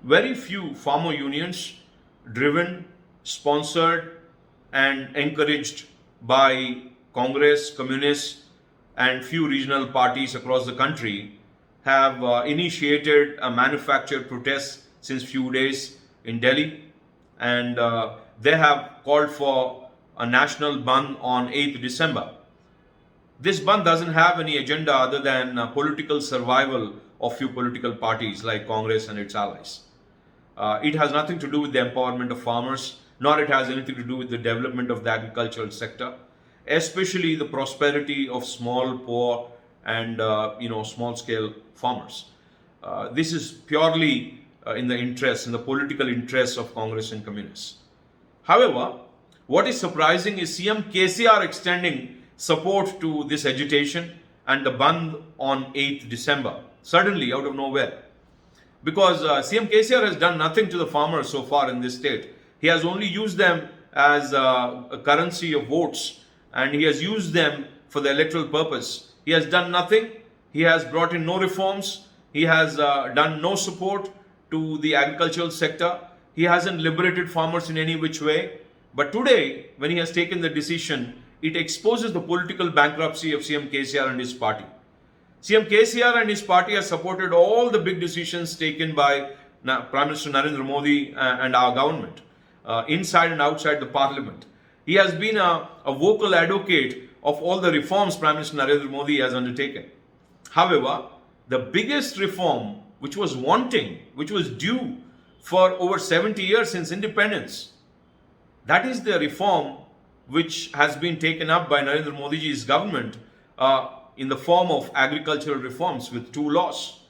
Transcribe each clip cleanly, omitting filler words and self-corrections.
very few farmer unions driven, sponsored and encouraged by Congress, communists and few regional parties across the country have initiated a manufactured protest since few days in Delhi, and they have called for a national Bandh on 8th December. This Bandh doesn't have any agenda other than political survival of few political parties like Congress and its allies. It has nothing to do with the empowerment of farmers, nor it has anything to do with the development of the agricultural sector, especially the prosperity of small, poor, and small-scale farmers. This is purely in the political interests of Congress and communists. However, what is surprising is CM KCR extending support to this agitation and the Bandh on 8th December, suddenly out of nowhere. Because CM KCR has done nothing to the farmers so far in this state. He has only used them as a currency of votes, and he has used them for the electoral purpose. He has done nothing. He has brought in no reforms. He has done no support to the agricultural sector. He hasn't liberated farmers in any which way. But today, when he has taken the decision, it exposes the political bankruptcy of CM KCR and his party. CM KCR and his party have supported all the big decisions taken by Prime Minister Narendra Modi and our government, inside and outside the parliament. He has been a vocal advocate of all the reforms Prime Minister Narendra Modi has undertaken. However, the biggest reform which was wanting, which was due for over 70 years since independence, that is the reform which has been taken up by Narendra Modi's government in the form of agricultural reforms with 2 laws.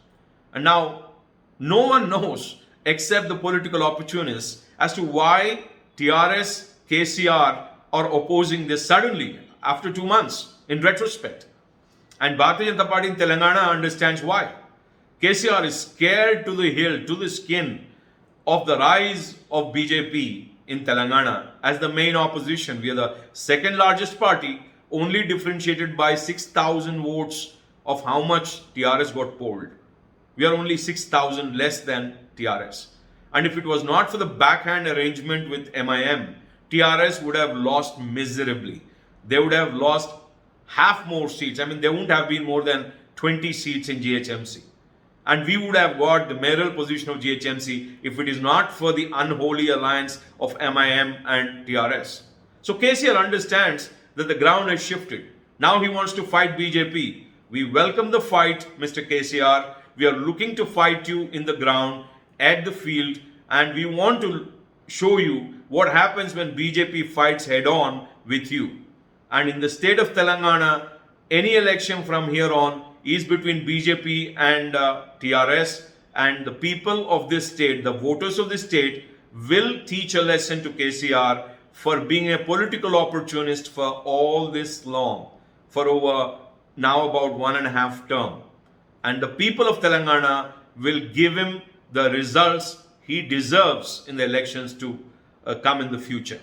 And now, no one knows except the political opportunists as to why TRS, KCR are opposing this suddenly after 2 months in retrospect. And Bharatiya Janata Party in Telangana understands why. KCR is scared to the hill, to the skin of the rise of BJP in Telangana as the main opposition. We are the second largest party, only differentiated by 6,000 votes of how much TRS got polled. We are only 6,000 less than TRS. And if it was not for the backhand arrangement with MIM, TRS would have lost miserably. They would have lost half more seats. I mean, there wouldn't have been more than 20 seats in GHMC. And we would have got the mayoral position of GHMC if it is not for the unholy alliance of MIM and TRS. So KCR understands that the ground has shifted. Now he wants to fight BJP. We welcome the fight, Mr. KCR. We are looking to fight you in the ground, at the field, and we want to show you what happens when BJP fights head-on with you. And in the state of Telangana, any election from here on is between BJP and TRS, and the people of this state, the voters of this state, will teach a lesson to KCR for being a political opportunist for all this long, for over now about 1.5 term. And the people of Telangana will give him the results he deserves in the elections to come in the future.